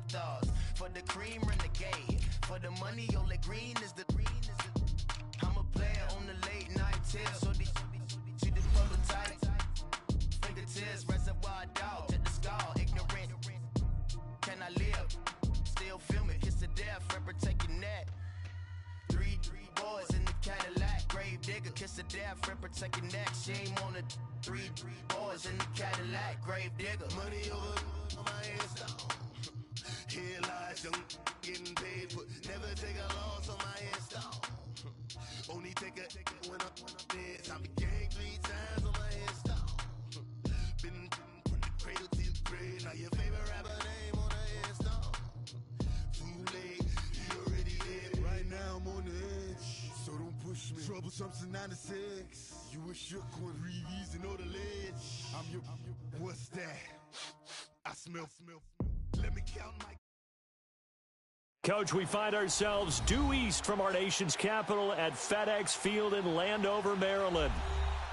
thoughts. For the cream, renegade. For the money, only green is the I'm a player on the late night tip. So the prototype. Fingertips, reservoir dog. To the skull, ignorant. Can I live? Still film it. Kiss to death, friend, protect your neck. Three boys in the Cadillac. Grave digger, kiss to death, friend, protect your neck. Shame on the three boys in the Cadillac. Grave digger. Money over on my headstone. Here lies young, getting paid for. Never take a loss on my headstone. Only take a when I'm dead. Time to gang 3 times on my headstone. Been from the cradle to the grave. Now your favorite rapper name on the headstone. Too late, you already dead. Right now I'm on the edge, so don't push me. Troublesome to 96. You a shook one, breathe and know the ledge. I'm your, what's that? I smell. Let me count my. Coach, we find ourselves due east from our nation's capital at FedEx Field in Landover, Maryland.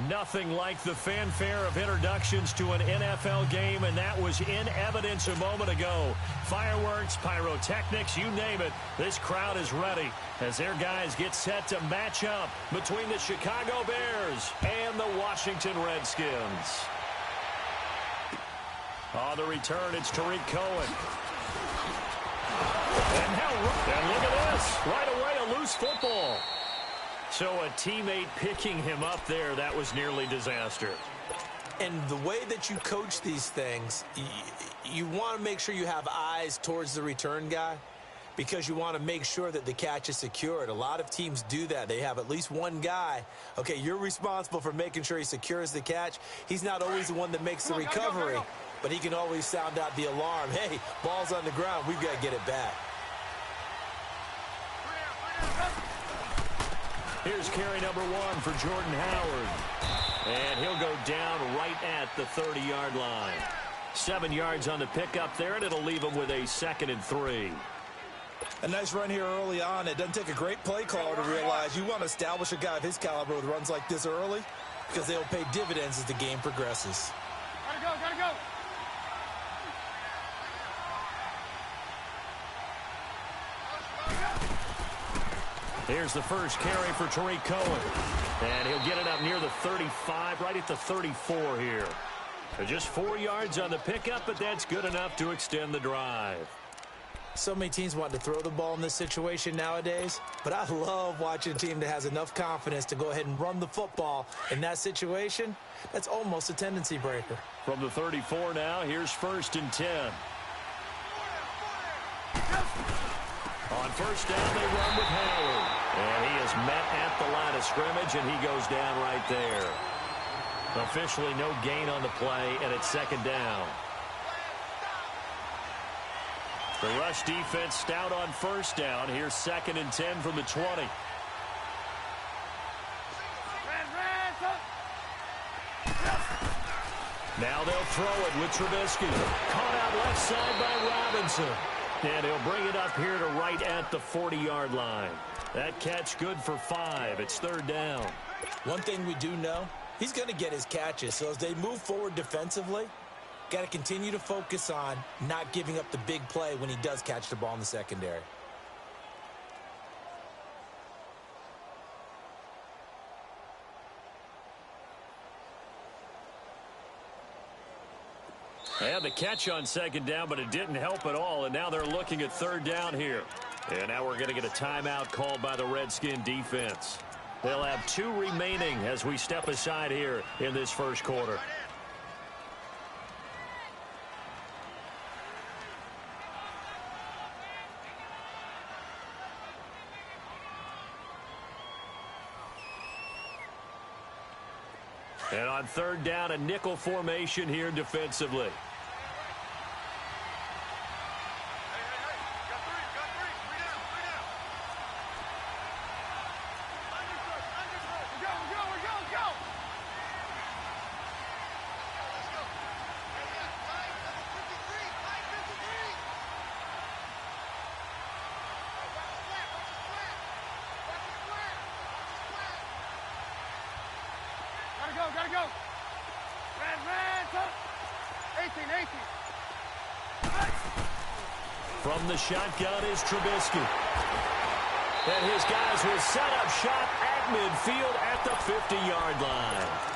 Nothing like the fanfare of introductions to an NFL game, and that was in evidence a moment ago. Fireworks, pyrotechnics, you name it. This crowd is ready as their guys get set to match up between the Chicago Bears and the Washington Redskins. On the return, it's Tariq Cohen. And look at this. Right away, a loose football. So a teammate picking him up there, that was nearly disaster. And the way that you coach these things, you want to make sure you have eyes towards the return guy because you want to make sure that the catch is secured. A lot of teams do that. They have at least one guy. Okay, you're responsible for making sure he secures the catch. He's not always the one that makes the recovery, but he can always sound out the alarm. Hey, ball's on the ground. We've got to get it back. Here's carry number 1 for Jordan Howard. And he'll go down right at the 30-yard line. 7 yards on the pickup there, and it'll leave him with a 2nd and 3. A nice run here early on. It doesn't take a great play caller to realize you want to establish a guy of his caliber with runs like this early because they'll pay dividends as the game progresses. Gotta go. Here's the first carry for Tariq Cohen. And he'll get it up near the 35, right at the 34 here. So just 4 yards on the pickup, but that's good enough to extend the drive. So many teams want to throw the ball in this situation nowadays, but I love watching a team that has enough confidence to go ahead and run the football. In that situation, that's almost a tendency breaker. From the 34 now, here's 1st and 10. On first down, they run with Howard. And he is met at the line of scrimmage, and he goes down right there. Officially no gain on the play, and it's 2nd down. The rush defense stout on first down. Here's 2nd and 10 from the 20. Now they'll throw it with Trubisky. Caught out left side by Robinson. And he'll bring it up here to right at the 40-yard line. That catch good for 5. It's 3rd down. One thing we do know, he's going to get his catches. So as they move forward defensively, got to continue to focus on not giving up the big play when he does catch the ball in the secondary. And the catch on 2nd down, but it didn't help at all. And now they're looking at 3rd down here. And now we're going to get a timeout called by the Redskin defense. They'll have 2 remaining as we step aside here in this first quarter. And on 3rd down, a nickel formation here defensively. Gotta go. Red, 18. From the shotgun is Trubisky. And his guys will set up shop at midfield at the 50-yard line.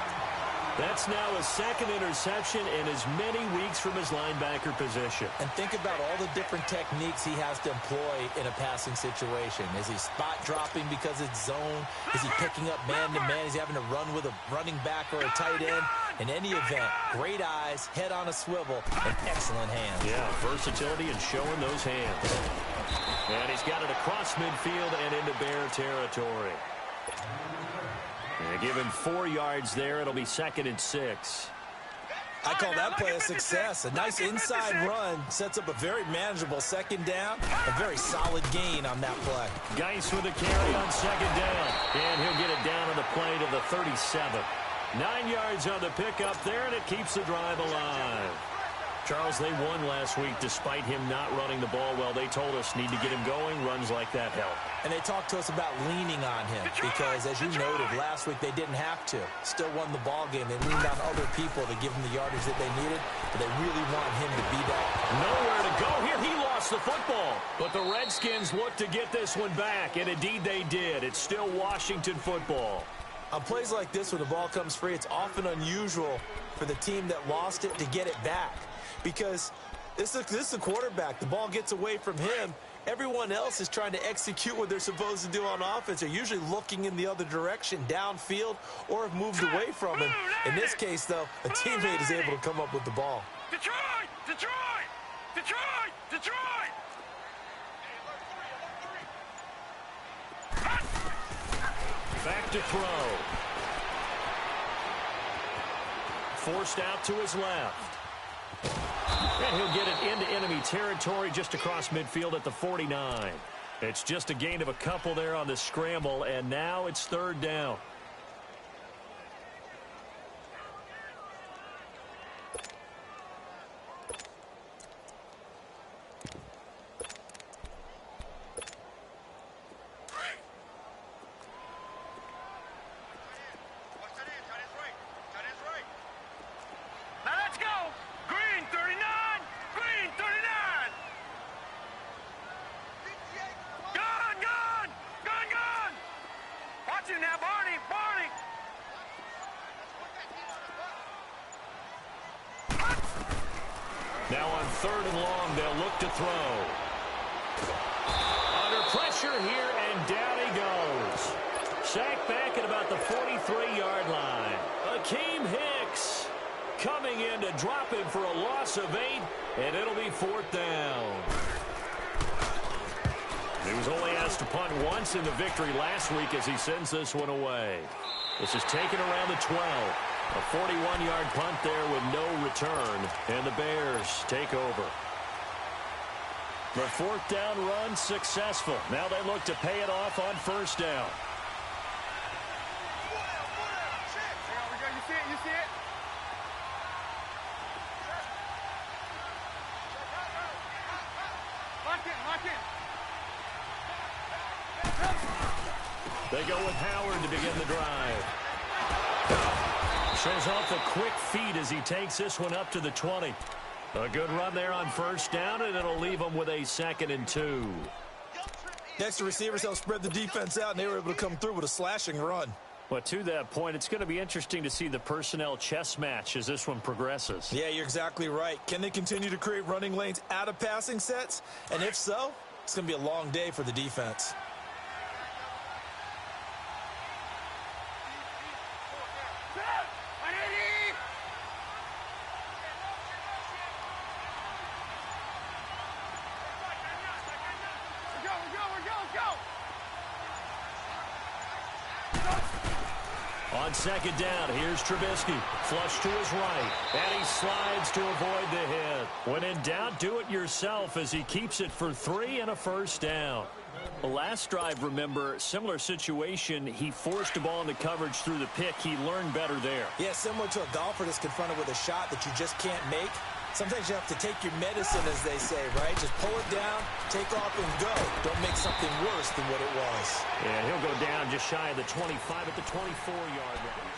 That's now his second interception in as many weeks from his linebacker position. And think about all the different techniques he has to employ in a passing situation. Is he spot dropping because it's zone? Is he picking up man-to-man? Is he having to run with a running back or a tight end? In any event, great eyes, head on a swivel, and excellent hands. Yeah, versatility and showing those hands. And he's got it across midfield and into Bear territory. And give him 4 yards there. It'll be 2nd and 6. I call that play a success. A nice inside run sets up a very manageable second down. A very solid gain on that play. Geis with a carry on 2nd down. And he'll get it down on the play to the 37. 9 yards on the pickup there, and it keeps the drive alive. Charles, they won last week despite him not running the ball well. They told us need to get him going. Runs like that help. And they talked to us about leaning on him because, as you noted, last week they didn't have to. Still won the ball game. They leaned on other people to give him the yardage that they needed, but they really want him to be that. Nowhere to go here. He lost the football. But the Redskins look to get this one back, and indeed they did. It's still Washington football. On plays like this where the ball comes free, it's often unusual for the team that lost it to get it back. Because this is the quarterback. The ball gets away from him. Everyone else is trying to execute what they're supposed to do on offense. They're usually looking in the other direction, downfield, or have moved away from him. In this case, though, a teammate is able to come up with the ball. Detroit! Detroit! Detroit! Detroit! Back to throw. Forced out to his left. And he'll get it into enemy territory just across midfield at the 49. It's just a gain of a couple there on the scramble, and now it's 3rd down. Now on 3rd and long, they'll look to throw. Under pressure here, and down he goes. Sacked back at about the 43-yard line. Akeem Hicks coming in to drop him for a loss of 8, and it'll be 4th down. He was only asked to punt once in the victory last week as he sends this one away. This is taken around the 12. A 41-yard punt there with no return, and the Bears take over. The 4th down run successful. Now they look to pay it off on 1st down. You see it? You see it? Lock in, lock in. They go with Howard to begin the drive. Shows off a quick feed as he takes this one up to the 20. A good run there on 1st down, and it'll leave them with a 2nd and 2. Next, the receivers help spread the defense out, and they were able to come through with a slashing run. Well, to that point, it's going to be interesting to see the personnel chess match as this one progresses. Yeah, you're exactly right. Can they continue to create running lanes out of passing sets? And if so, it's going to be a long day for the defense. On 2nd down, here's Trubisky. Flush to his right, and he slides to avoid the hit. When in doubt, do it yourself as he keeps it for 3 and a 1st down. The last drive, remember, similar situation. He forced the ball into coverage through the pick. He learned better there. Yeah, similar to a golfer that's confronted with a shot that you just can't make. Sometimes you have to take your medicine, as they say, right? Just pull it down, take off, and go. Don't make something worse than what it was. Yeah, he'll go down just shy of the 25 at the 24-yard line.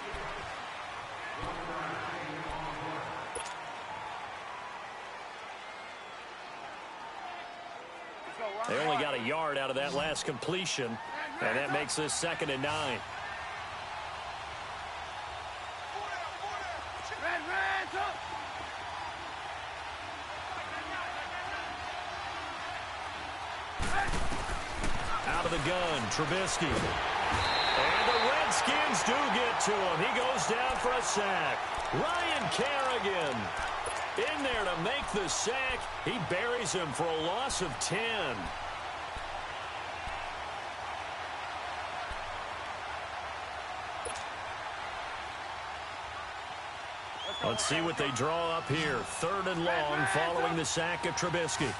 They only got a yard out of that last completion, and that makes this 2nd and 9. Out of the gun, Trubisky. And the Redskins do get to him. He goes down for a sack. Ryan Kerrigan in there to make the sack. He buries him for a loss of 10. Let's see what they draw up here. 3rd and long following the sack of Trubisky.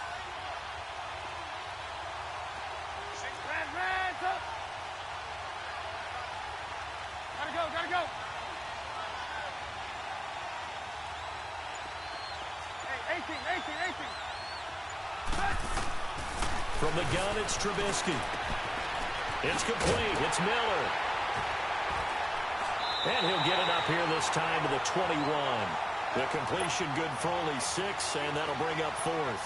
Gotta go. Hey, 18. From the gun, it's Trubisky. It's complete. It's Miller. And he'll get it up here this time to the 21. The completion good for only 6, and that'll bring up 4th.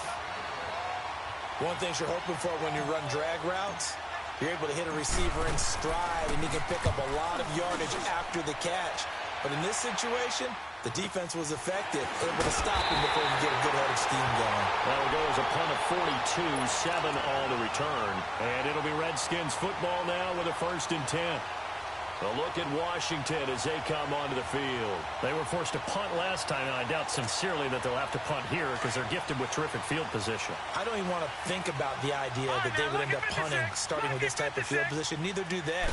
One thing you're hoping for when you run drag routes, you're able to hit a receiver in stride, and he can pick up a lot of yardage after the catch. But in this situation, the defense was effective, able to stop him before he get a good head of steam going. That'll go as a punt of 42, 7 on the return. And it'll be Redskins football now with a 1st and 10. A look at Washington as they come onto the field. They were forced to punt last time, and I doubt sincerely that they'll have to punt here because they're gifted with terrific field position. I don't even want to think about the idea that they would end up punting starting with this type of field position. Neither do they.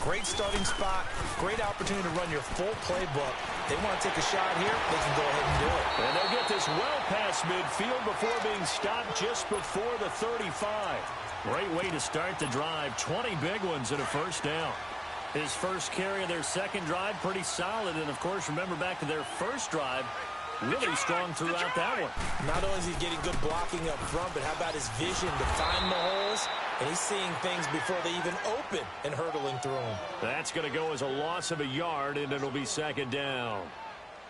Great starting spot, great opportunity to run your full playbook. They want to take a shot here, they can go ahead and do it. And they'll get this well past midfield before being stopped just before the 35. Great way to start the drive. 20 big ones and a 1st down. His first carry of their 2nd drive, pretty solid. And, of course, remember back to their 1st drive, really strong throughout that one. Not only is he getting good blocking up front, but how about his vision to find the holes? And he's seeing things before they even open and hurtling through them. That's going to go as a loss of a yard, and it'll be 2nd down.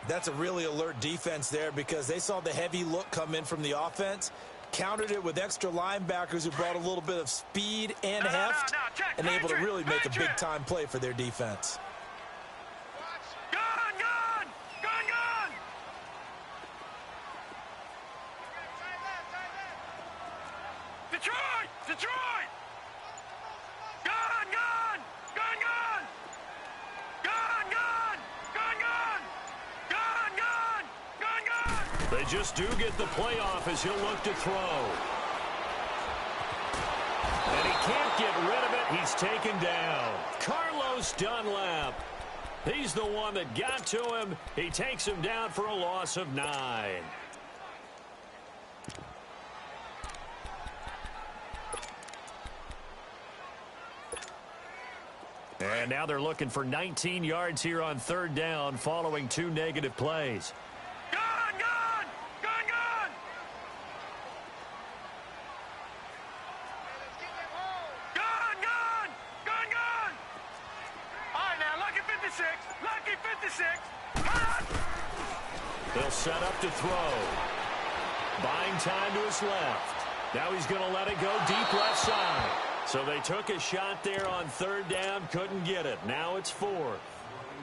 That's a really alert defense there because they saw the heavy look come in from the offense, countered it with extra linebackers who brought a little bit of speed and heft, and able to really make a big-time play for their defense. Gun! Detroit! Gun! They just do get the playoff as he'll look to throw. And he can't get rid of it. He's taken down. Carlos Dunlap. He's the one that got to him. He takes him down for a loss of 9. And now they're looking for 19 yards here on 3rd down following 2 negative plays. Gun! All right, now, lucky 56. They'll set up to throw. Buying time to his left. Now he's going to let it go deep left side. So they took a shot there on 3rd down, couldn't get it. Now it's 4th.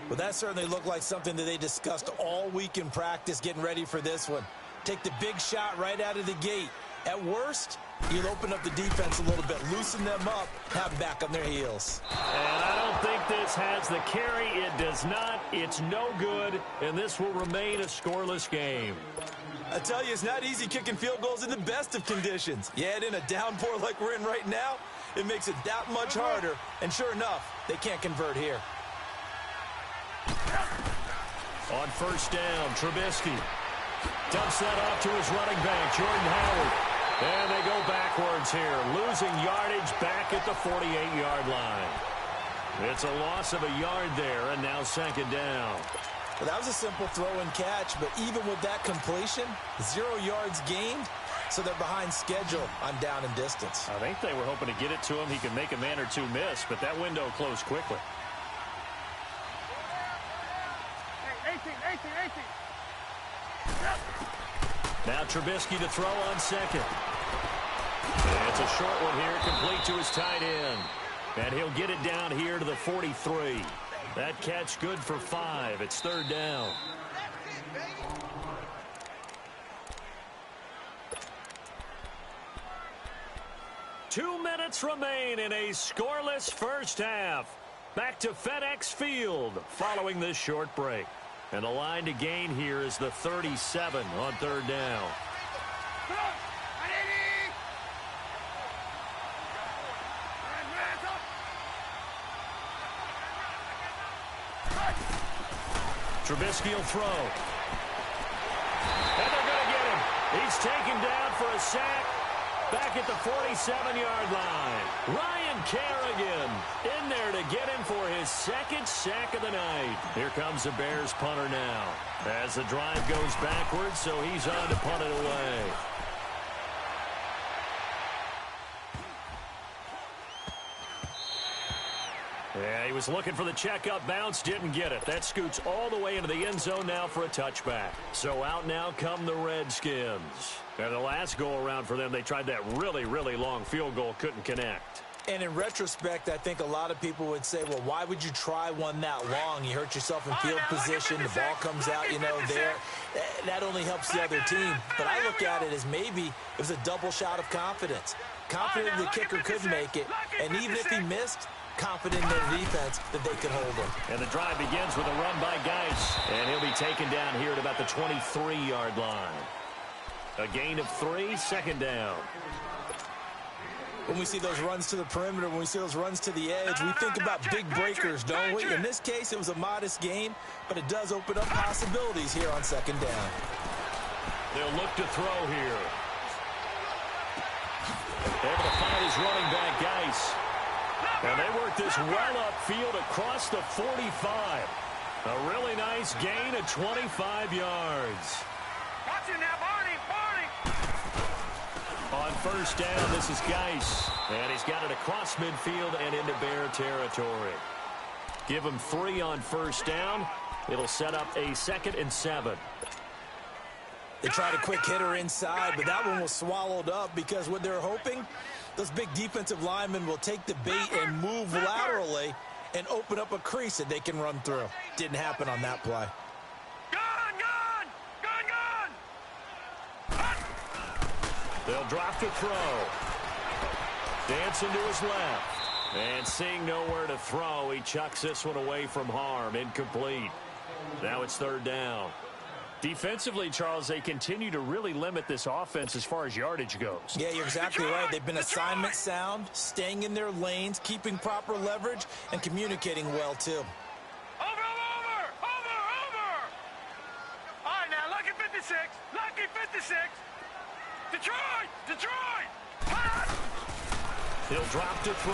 Well, that certainly looked like something that they discussed all week in practice getting ready for this one. Take the big shot right out of the gate. At worst, you'll open up the defense a little bit, loosen them up, have them back on their heels. And I don't think this has the carry. It does not. It's no good, and this will remain a scoreless game. I tell you, it's not easy kicking field goals in the best of conditions. Yet in a downpour like we're in right now, it makes it that much harder. And sure enough, they can't convert here. On 1st down, Trubisky dumps that off to his running back, Jordan Howard. And they go backwards here, losing yardage back at the 48-yard line. It's a loss of a yard there, and now 2nd down. Well, that was a simple throw and catch, but even with that completion, 0 yards gained, so they're behind schedule on down and distance. I think they were hoping to get it to him. He could make a man or two miss, but that window closed quickly. 18. Now Trubisky to throw on 2nd. And it's a a short one here, complete to his tight end. And he'll get it down here to the 43. That catch good for 5. It's third down. 2 minutes remain in a scoreless first half. Back to FedEx Field following this short break. And the line to gain here is the 37 on third down. Trubisky will throw. And they're going to get him. He's taken down for a sack. Back at the 47-yard line. Ryan Kerrigan in there to get him for his second sack of the night. Here comes the Bears punter now. As the drive goes backwards, so he's on to punt it away. Yeah, he was looking for the checkup bounce, didn't get it. That scoots all the way into the end zone now for a touchback. So out now come the Redskins. And the last go-around for them, they tried that really, really long field goal, couldn't connect. And in retrospect, I think a lot of people would say, well, why would you try one that long? You hurt yourself in field position. The ball comes out, there. That only helps the other team. But I look at it as maybe it was a double shot of confidence. Confident the kicker could make it. And even if he missed, confident in their defense that they could hold him. And the drive begins with a run by Geis. And he'll be taken down here at about the 23-yard line. A gain of 3, second down. When we see those runs to the perimeter, when we see those runs to the edge, we think about big breakers, don't we? In this case, it was a modest gain, but it does open up possibilities here on second down. They'll look to throw here. Able to find his running back, Geis. And they work this well upfield across the 45. A really nice gain of 25 yards. Watch it now, Barney. On first down, this is Geis. And he's got it across midfield and into Bear territory. Give him 3 on first down. It'll set up a 2nd and 7. They tried a quick hitter inside, but that one was swallowed up because what they're hoping, those big defensive linemen will take the bait and move laterally and open up a crease that they can run through. Didn't happen on that play. They'll drop to throw. Dancing to his left. And seeing nowhere to throw, he chucks this one away from harm. Incomplete. Now it's third down. Defensively, Charles, they continue to really limit this offense as far as yardage goes. Yeah, you're exactly right. They've been assignment sound, staying in their lanes, keeping proper leverage, and communicating well, too. Over! All right, now, lucky 56. Detroit! He'll drop to throw.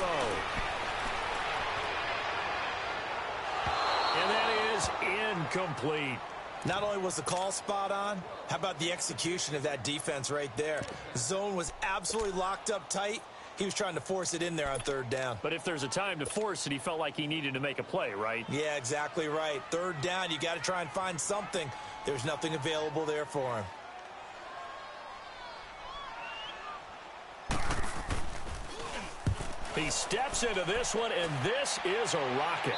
And that is incomplete. Not only was the call spot on, how about the execution of that defense right there? The zone was absolutely locked up tight. He was trying to force it in there on third down. But if there's a time to force it, he felt like he needed to make a play, right? Yeah, exactly right. Third down, you got to try and find something. There's nothing available there for him. He steps into this one, and this is a rocket.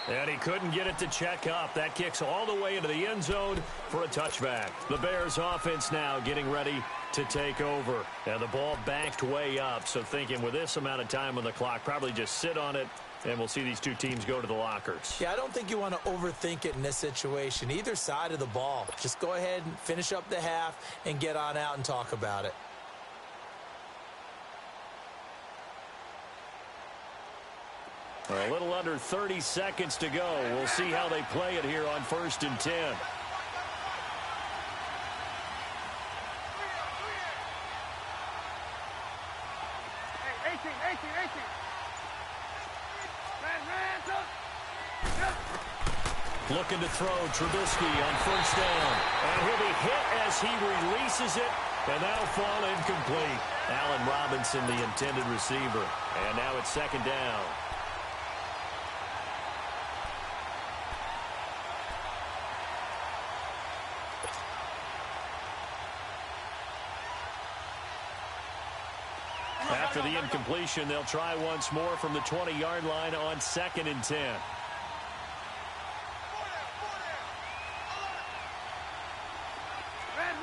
And he couldn't get it to check up. That kicks all the way into the end zone for a touchback. The Bears offense now getting ready to take over. And the ball backed way up, so thinking with this amount of time on the clock, probably just sit on it, and we'll see these two teams go to the lockers. Yeah, I don't think you want to overthink it in this situation. Either side of the ball. Just go ahead and finish up the half and get on out and talk about it. A little under 30 seconds to go. We'll see how they play it here on 1st and 10. Looking to throw Trubisky on first down. And he'll be hit as he releases it. And that'll fall incomplete. Allen Robinson, the intended receiver. And now it's 2nd down. After the incompletion, they'll try once more from the 20-yard line on 2nd and 10. Red,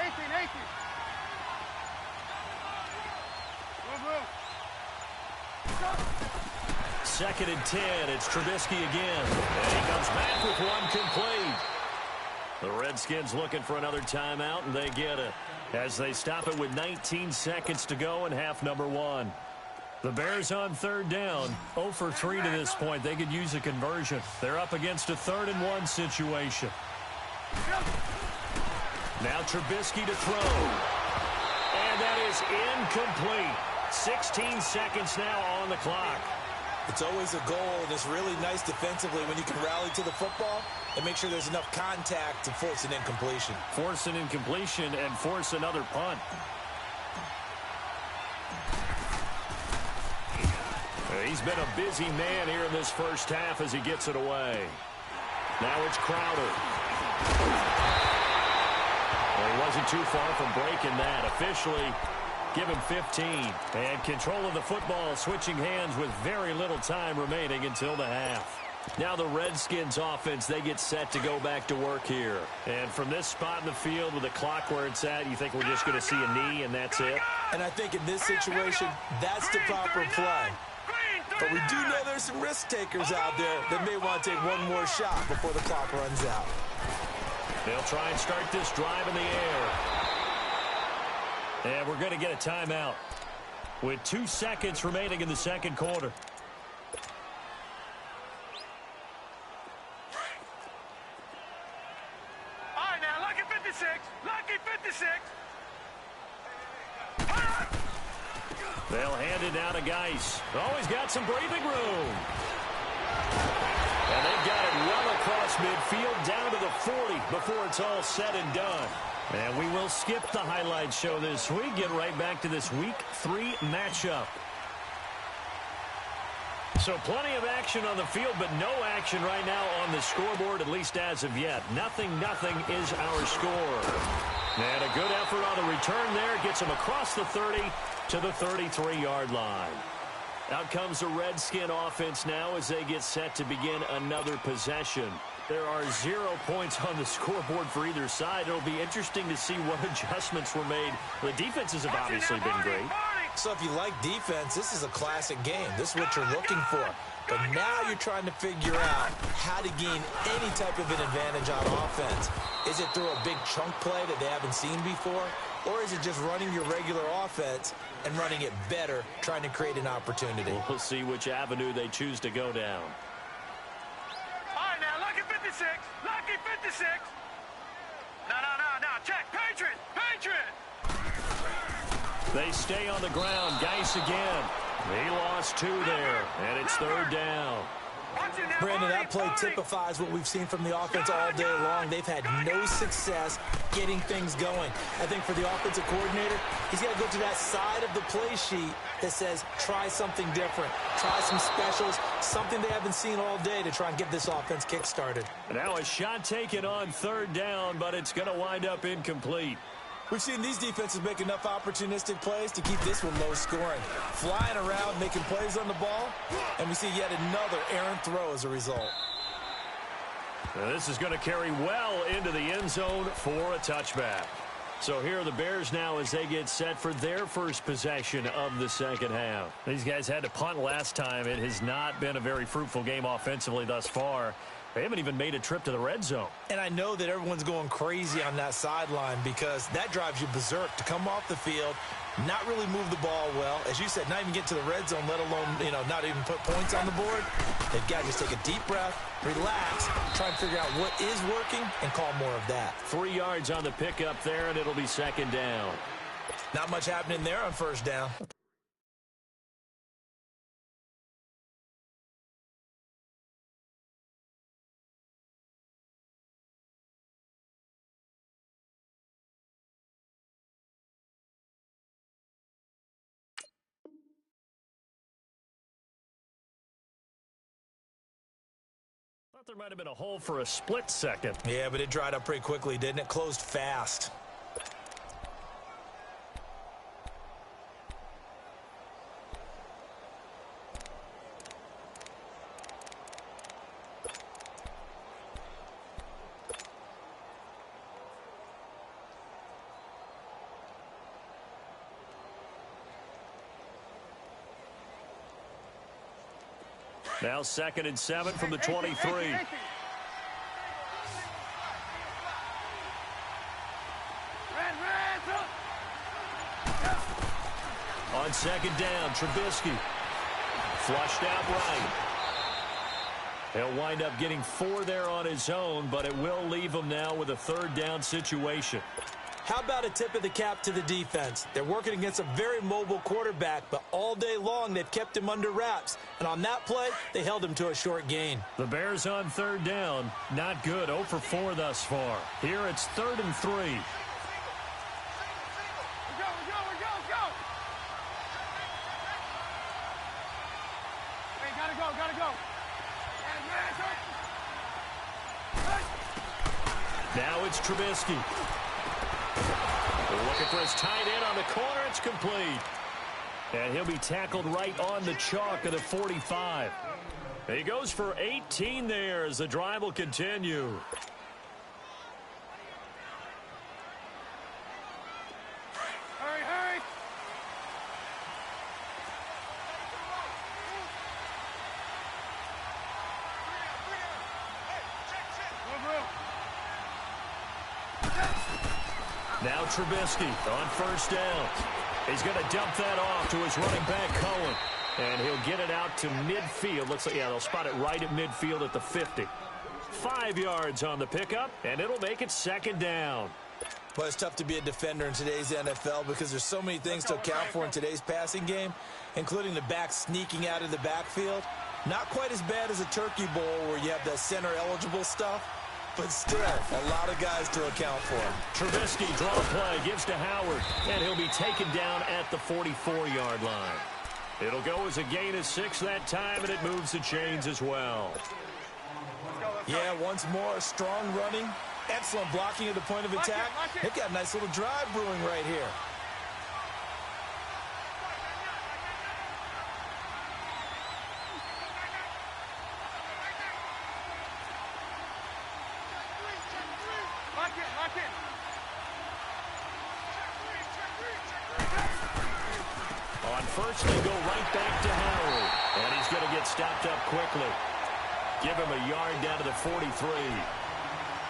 18. Move. 2nd and 10. It's Trubisky again. And he comes back with one complete. The Redskins looking for another timeout, and they get it as they stop it with 19 seconds to go in half number 1. The Bears on 3rd down, 0 for 3 to this point. They could use a conversion. They're up against a 3rd and 1 situation. Now Trubisky to throw. And that is incomplete. 16 seconds now on the clock. It's always a goal, and it's really nice defensively when you can rally to the football and make sure there's enough contact to force an incompletion. Force an incompletion and force another punt. He's been a busy man here in this first half as he gets it away. Now it's Crowder. Well, he wasn't too far from breaking that. Officially, give him 15. And control of the football switching hands with very little time remaining until the half. Now the Redskins offense, they get set to go back to work here. And from this spot in the field with the clock where it's at, you think we're just going to see a knee and that's it? And I think in this situation, that's the proper play. But we do know there's some risk takers out there that may want to take one more shot before the clock runs out. They'll try and start this drive in the air. And we're going to get a timeout with 2 seconds remaining in the second quarter. All right, now, lucky 56. Lucky 56. They'll hand it down to Geis. Oh, he's got some breathing room. And they've got it well across midfield down to the 40 before it's all said and done. And we will skip the highlight show this week. Get right back to this Week 3 matchup. So plenty of action on the field, but no action right now on the scoreboard, at least as of yet. Nothing is our score. And a good effort on the return there. Gets him across the 30 to the 33-yard line. Out comes the Redskin offense now as they get set to begin another possession. There are 0 points on the scoreboard for either side. It'll be interesting to see what adjustments were made. The defenses have obviously been great. So if you like defense, this is a classic game. This is what you're looking for. But now you're trying to figure out how to gain any type of an advantage on offense. Is it through a big chunk play that they haven't seen before? Or is it just running your regular offense and running it better, trying to create an opportunity? We'll see which avenue they choose to go down. All right, now, lucky 56. Lucky 56. No. Check. Patriot. They stay on the ground. Geis again. He lost 2 there, and it's 3rd down. Brandon, that play typifies what we've seen from the offense all day long. They've had no success getting things going. I think for the offensive coordinator, he's got to go to that side of the play sheet that says, try something different. Try some specials, something they haven't seen all day to try and get this offense kick-started. Now a shot taken on 3rd down, but it's going to wind up incomplete. We've seen these defenses make enough opportunistic plays to keep this one low scoring. Flying around, making plays on the ball, and we see yet another errant throw as a result. Now this is going to carry well into the end zone for a touchback. So here are the Bears now as they get set for their first possession of the second half. These guys had to punt last time. It has not been a very fruitful game offensively thus far. They haven't even made a trip to the red zone. And I know that everyone's going crazy on that sideline because that drives you berserk to come off the field, not really move the ball well. As you said, not even get to the red zone, let alone, not even put points on the board. They've got to just take a deep breath, relax, try and figure out what is working, and call more of that. 3 yards on the pickup there, and it'll be 2nd down. Not much happening there on 1st down. Thought there might have been a hole for a split second. Yeah, but it dried up pretty quickly, didn't it? Closed fast. Now 2nd and 7 from the 23. On 2nd down, Trubisky. Flushed out right. He'll wind up getting 4 there on his own, but it will leave him now with a 3rd down situation. How about a tip of the cap to the defense? They're working against a very mobile quarterback, but all day long they've kept him under wraps. And on that play, they held him to a short gain. The Bears on 3rd down. Not good. 0 for 4 thus far. Here it's 3rd and 3. Now it's Trubisky. They're looking for his tight end on the corner. It's complete. And he'll be tackled right on the chalk of the 45. He goes for 18 there as the drive will continue. Hurry. Now Trubisky on 1st down. He's going to dump that off to his running back, Cohen. And he'll get it out to midfield. Looks like, yeah, they'll spot it right at midfield at the 50. 5 yards on the pickup, and it'll make it 2nd down. Well, it's tough to be a defender in today's NFL because there's so many things to account for in today's passing game, including the back sneaking out of the backfield. Not quite as bad as a turkey bowl where you have the center-eligible stuff, but still a lot of guys to account for. Trubisky, draw play, gives to Howard, and he'll be taken down at the 44-yard line. It'll go as a gain of 6 that time, and it moves the chains as well. Yeah, once more, strong running, excellent blocking at the point of attack. They've got a nice little drive brewing right here. On 1st, they go right back to Howard. And he's going to get stopped up quickly. Give him a yard down to the 43.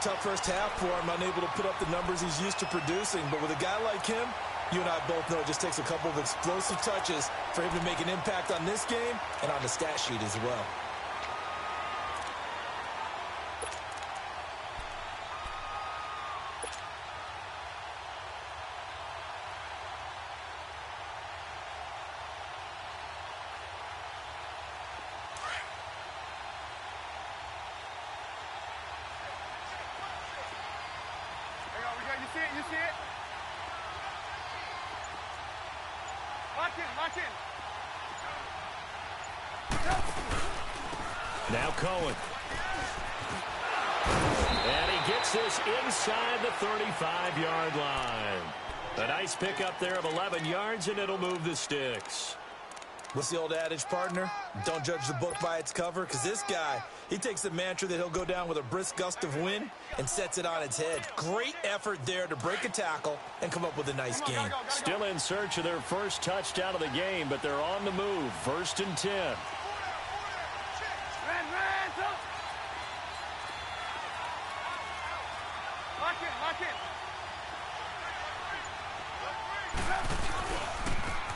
Tough first half for him, unable to put up the numbers he's used to producing. But with a guy like him, you and I both know it just takes a couple of explosive touches for him to make an impact on this game and on the stat sheet as well. You see it? Lock in. Now Cohen. And he gets this inside the 35-yard line. A nice pickup there of 11 yards, and it'll move the sticks. What's the old adage, partner? Don't judge the book by its cover, because this guy, he takes the mantra that he'll go down with a brisk gust of wind and sets it on its head. Great effort there to break a tackle and come up with a nice gain. Still in search of their first touchdown of the game, but they're on the move. 1st and 10. Run. Lock in.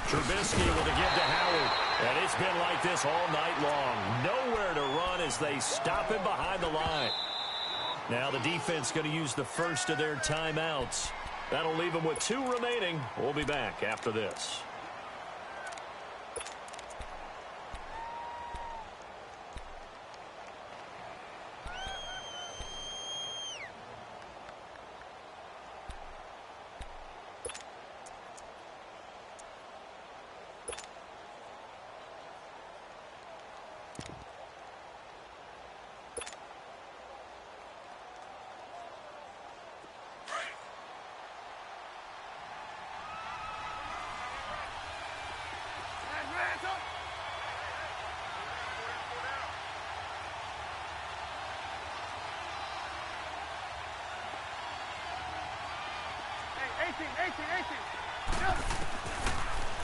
Trubisky with a give to Howard. And it's been like this all night long. Nowhere to run as they stop him behind the line. Now the defense going to use the first of their timeouts. That'll leave them with 2 remaining. We'll be back after this.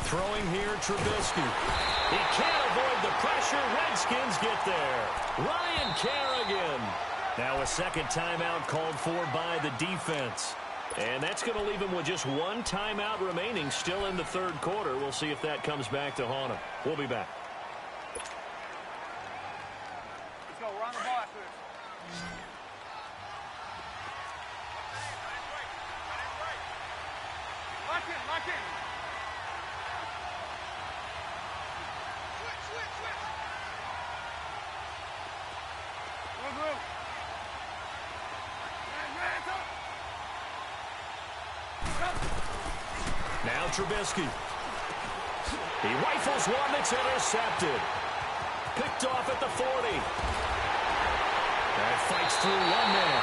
Throwing here, Trubisky. He can't avoid the pressure. Redskins get there. Ryan Kerrigan. Now a second timeout called for by the defense. And that's going to leave him with just one timeout remaining still in the third quarter. We'll see if that comes back to haunt him. We'll be back. Let's go. Run the ball after this. Lock in, lock in. Switch. Move. Now Trubisky. He rifles one that's intercepted. Picked off at the 40. And fights through one man.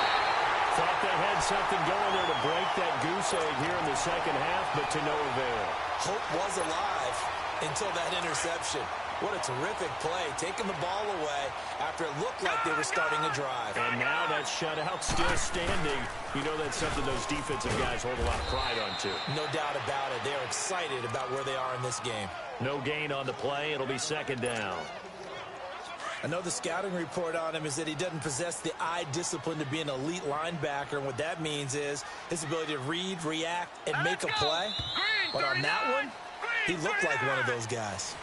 Thought they had something going there to break that goose egg here in the second half, but to no avail. Hope was alive until that interception. What a terrific play, taking the ball away after it looked like they were starting a drive. And now that shutout still standing. You know that's something those defensive guys hold a lot of pride on, too. No doubt about it. They're excited about where they are in this game. No gain on the play. It'll be second down. I know the scouting report on him is that he doesn't possess the eye discipline to be an elite linebacker, and what that means is his ability to read, react, and make a play. But on that one, he looked like one of those guys.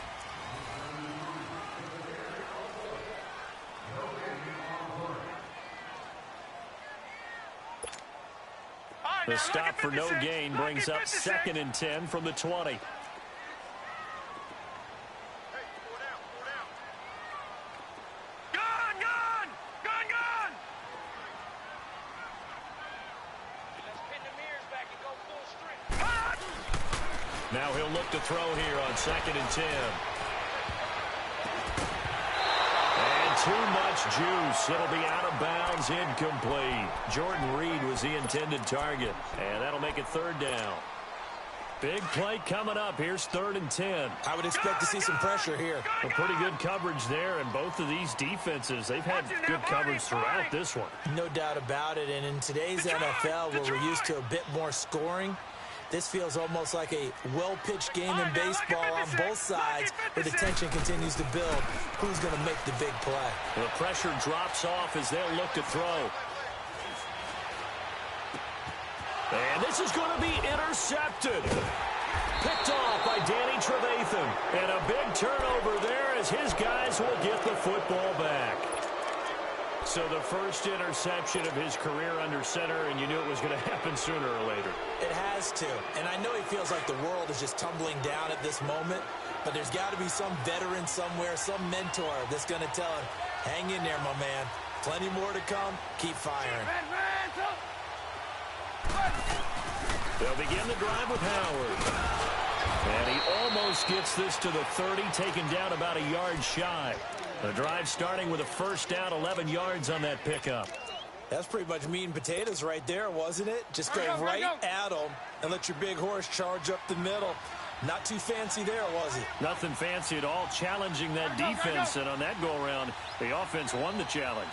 The stop for no gain brings up 2nd and 10 from the 20. Now he'll look to throw here on 2nd and 10. And too much juice. It'll be out of bounds, incomplete. Jordan Reed was the intended target. And that'll make it 3rd down. Big play coming up. Here's 3rd and 10. I would expect to see some pressure here. Well, pretty good coverage there, and both of these defenses, they've had good coverage throughout this one. No doubt about it, and in today's NFL, where we're used to a bit more scoring, this feels almost like a well-pitched game in baseball on both sides, where the tension continues to build. Who's going to make the big play? The pressure drops off as they'll look to throw. And this is going to be intercepted. Picked off by Danny Trevathan. And a big turnover there as his guys will get the football back. So the first interception of his career under center, and you knew it was going to happen sooner or later. It has to. And I know he feels like the world is just tumbling down at this moment, but there's got to be some veteran somewhere, some mentor that's going to tell him, hang in there, my man. Plenty more to come. Keep firing. They'll begin the drive with Howard. And he almost gets this to the 30, taken down about a yard shy. The drive starting with a first down, 11 yards on that pickup. That's pretty much meat and potatoes right there, wasn't it? Just go right at them and let your big horse charge up the middle. Not too fancy there, was it? Nothing fancy at all, challenging that defense. And on that go-around, the offense won the challenge.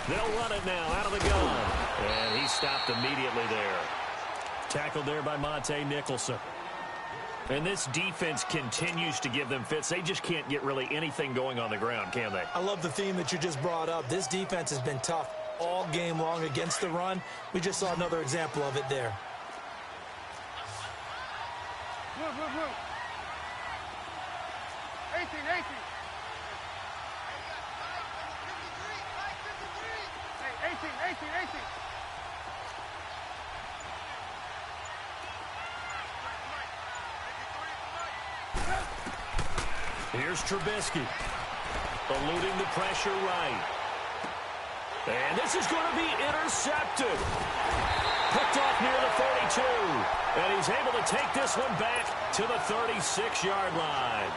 They'll run it now out of the gun. And he stopped immediately there. Tackled there by Monte Nicholson. And this defense continues to give them fits. They just can't get really anything going on the ground, can they? I love the theme that you just brought up. This defense has been tough all game long against the run. We just saw another example of it there. Move. 18. Hey, 18. Here's Trubisky. Eluding the pressure right. And this is going to be intercepted. Picked off near the 42. And he's able to take this one back to the 36-yard line.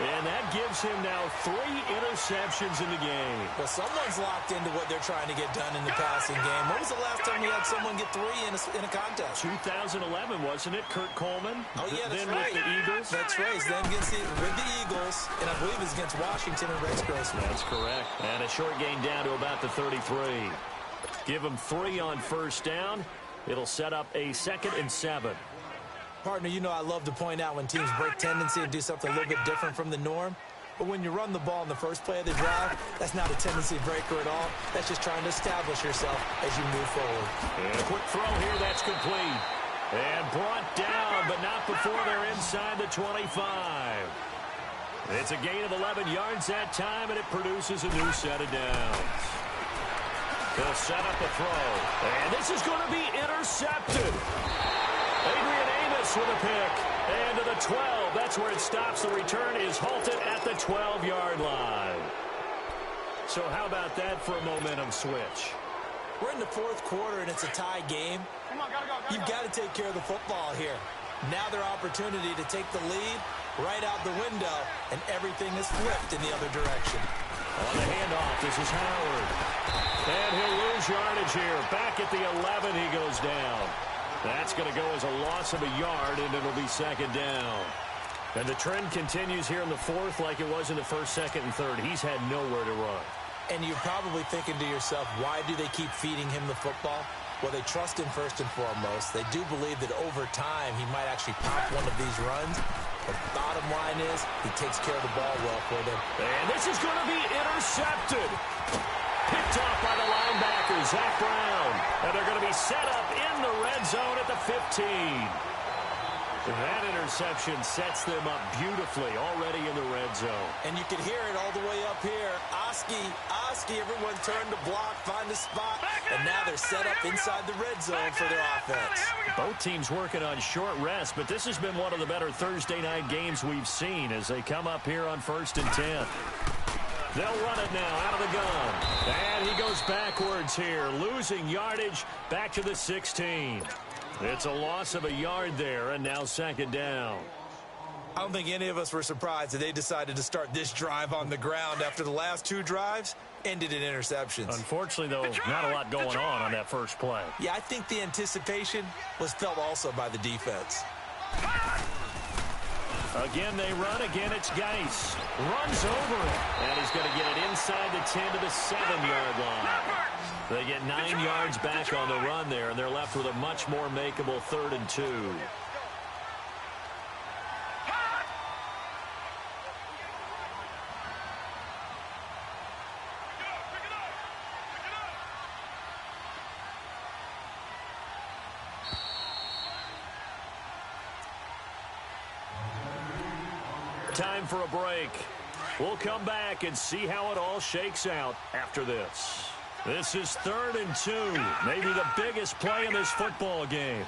And that gives him now 3 interceptions in the game. Well, someone's locked into what they're trying to get done in the passing game. When was the last time we had someone get 3 in a contest? 2011, wasn't it? Kurt Coleman? Oh, yeah, that's then right. with the Eagles? That's right. Then with the Eagles, and I believe it's against Washington and Rex Grossman. That's correct. And a short gain down to about the 33. Give him 3 on first down. It'll set up a 2nd and 7. Partner, you know I love to point out when teams break tendency and do something a little bit different from the norm. But when you run the ball in the first play of the drive, that's not a tendency breaker at all. That's just trying to establish yourself as you move forward. And a quick throw here, that's complete. And brought down, but not before they're inside the 25. It's a gain of 11 yards that time, and it produces a new set of downs. He'll set up a throw. And this is going to be intercepted. Adrian Amos with a pick. And to the 12. That's where it stops. The return is halted at the 12-yard line. So how about that for a momentum switch? We're in the 4th quarter, and it's a tie game. You've got to take care of the football here. Now their opportunity to take the lead right out the window, and everything is flipped in the other direction. On the handoff, this is Howard. And he'll lose yardage here. Back at the 11, he goes down. That's going to go as a loss of a yard, and it'll be 2nd down. And the trend continues here in the 4th like it was in the 1st, 2nd, and 3rd. He's had nowhere to run. And you're probably thinking to yourself, why do they keep feeding him the football? Well, they trust him first and foremost. They do believe that over time he might actually pop one of these runs. But bottom line is he takes care of the ball well for them. And this is going to be intercepted. Picked off by the linebacker, Zach Brown. And they're going to be set up in the red zone at the 15. That interception sets them up beautifully already in the red zone. And you can hear it all the way up here. Oski, everyone turned to block, find a spot. And now they're set up inside the red zone for their offense. Both teams working on short rest, but this has been one of the better Thursday night games we've seen as they come up here on 1st and 10. They'll run it now out of the gun. And he goes backwards here, losing yardage back to the 16. It's a loss of a yard there, and now 2nd down. I don't think any of us were surprised that they decided to start this drive on the ground after the last 2 drives ended in interceptions. Unfortunately, though, not a lot going on that first play. Yeah, I think the anticipation was felt also by the defense. Again, they run. Again, it's Geis. Runs over it. And he's going to get it inside the 10 to the 7-yard line. They get 9 yards back on the run there, and they're left with a much more makeable 3rd and 2. Time for a break. We'll come back and see how it all shakes out after this. This is 3rd and 2, maybe the biggest play in this football game.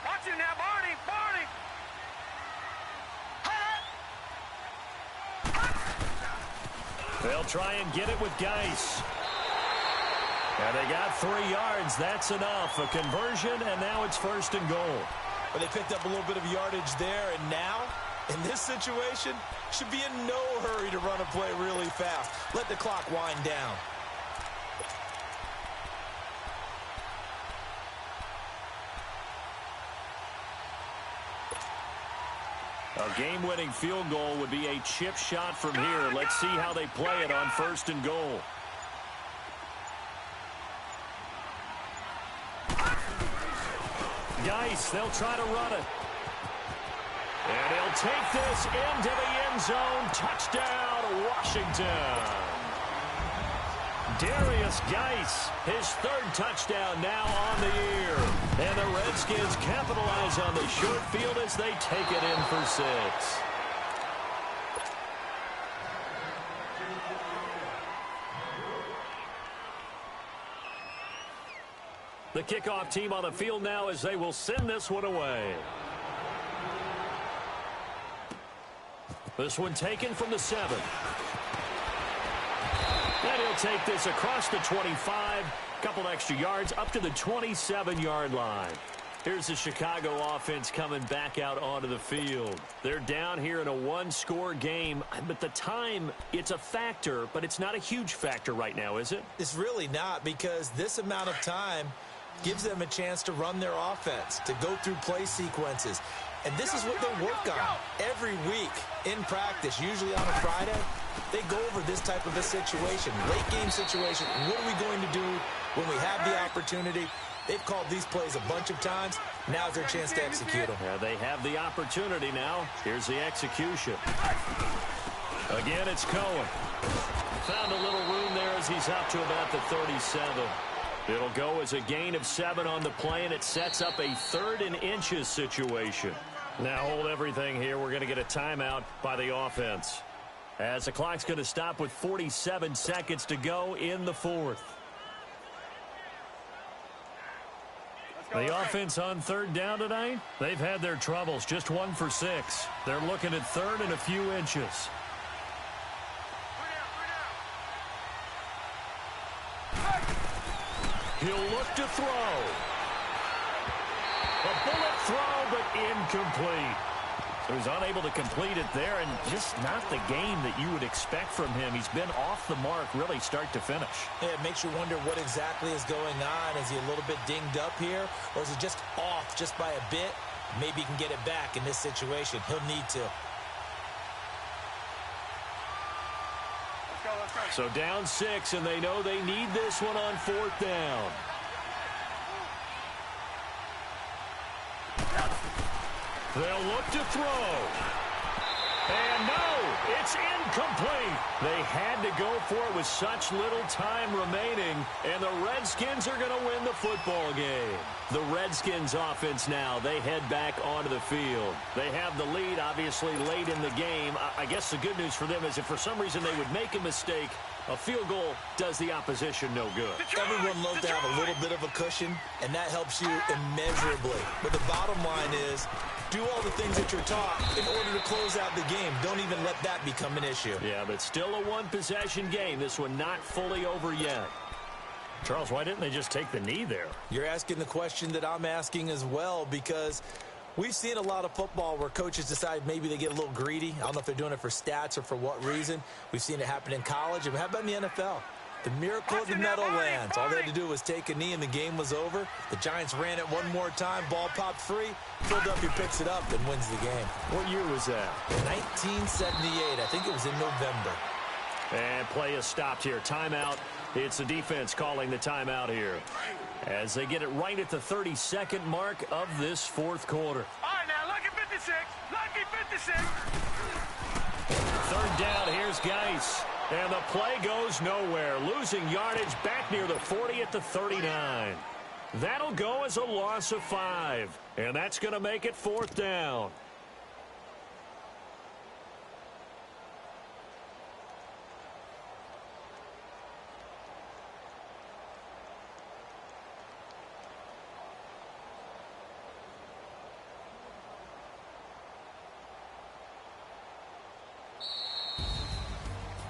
Watch it now, Barney. They'll try and get it with Geis. And they got 3 yards. That's enough. A conversion, and now it's 1st and goal. But they picked up a little bit of yardage there, and now, in this situation, should be in no hurry to run a play really fast. Let the clock wind down. A game-winning field goal would be a chip shot from here. Let's see how they play it on 1st and goal. Geis, they'll try to run it. And he'll take this into the end zone. Touchdown, Washington. Darius Geis, his 3rd touchdown now on the year. And the Redskins capitalize on the short field as they take it in for 6. The kickoff team on the field now as they will send this one away. This one taken from the 7. And he'll take this across the 25. Couple extra yards up to the 27-yard line. Here's the Chicago offense coming back out onto the field. They're down here in a one-score game, but the time, it's a factor, but it's not a huge factor right now, is it? It's really not, because this amount of time gives them a chance to run their offense, to go through play sequences. And this is what they work on every week in practice, usually on a Friday. They go over this type of a situation, late-game situation. What are we going to do when we have the opportunity? They've called these plays a bunch of times. Now's their chance to execute them. Yeah, they have the opportunity now. Here's the execution. Again, it's Cohen. Found a little room there as he's up to about the 37. It'll go as a gain of 7 on the play, and it sets up a 3rd and inches situation. Now hold everything here. We're going to get a timeout by the offense, as the clock's going to stop with 47 seconds to go in the 4th. The offense on 3rd down tonight, they've had their troubles, just 1 for 6. They're looking at 3rd and a few inches. He'll look to throw. A bullet throw, but incomplete. So he's unable to complete it there, and just not the game that you would expect from him. He's been off the mark really start to finish. Yeah, it makes you wonder what exactly is going on. Is he a little bit dinged up here, or is he just off just by a bit? Maybe he can get it back in this situation. He'll need to. So down 6, and they know they need this one on 4th down. They'll look to throw. And no, it's incomplete. They had to go for it with such little time remaining, and the Redskins are going to win the football game. The Redskins offense now, they head back onto the field. They have the lead, obviously, late in the game. I guess the good news for them is if for some reason they would make a mistake, a field goal does the opposition no good. Everyone loves to have a little bit of a cushion, and that helps you immeasurably. But the bottom line is, do all the things that you're taught in order to close out the game. Don't even let that become an issue. Yeah, but still a one-possession game. This one not fully over yet. Charles, why didn't they just take the knee there? You're asking the question that I'm asking as well, because we've seen a lot of football where coaches decide maybe they get a little greedy. I don't know if they're doing it for stats or for what reason. We've seen it happen in college. And how about in the NFL? The miracle of the Meadowlands. All they had to do was take a knee and the game was over. The Giants ran it one more time. Ball popped free. Philadelphia picks it up and wins the game. What year was that? 1978. I think it was in November. And play is stopped here. Timeout. It's the defense calling the timeout here, as they get it right at the 32nd mark of this 4th quarter. All right, now, lucky 56. Lucky 56. 3rd down, here's Geis. And the play goes nowhere. Losing yardage back near the 40 at the 39. That'll go as a loss of 5. And that's going to make it 4th down.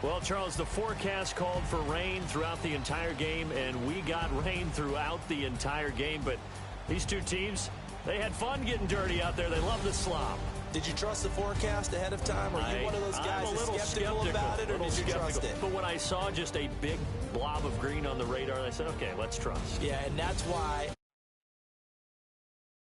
Well, Charles, the forecast called for rain throughout the entire game, and we got rain throughout the entire game. But these two teams, they had fun getting dirty out there. They love the slop. Did you trust the forecast ahead of time? Or are you one of those guys I'm a little skeptical about it, or did you trust it? But when I saw just a big blob of green on the radar, I said, okay, let's trust. Yeah, and that's why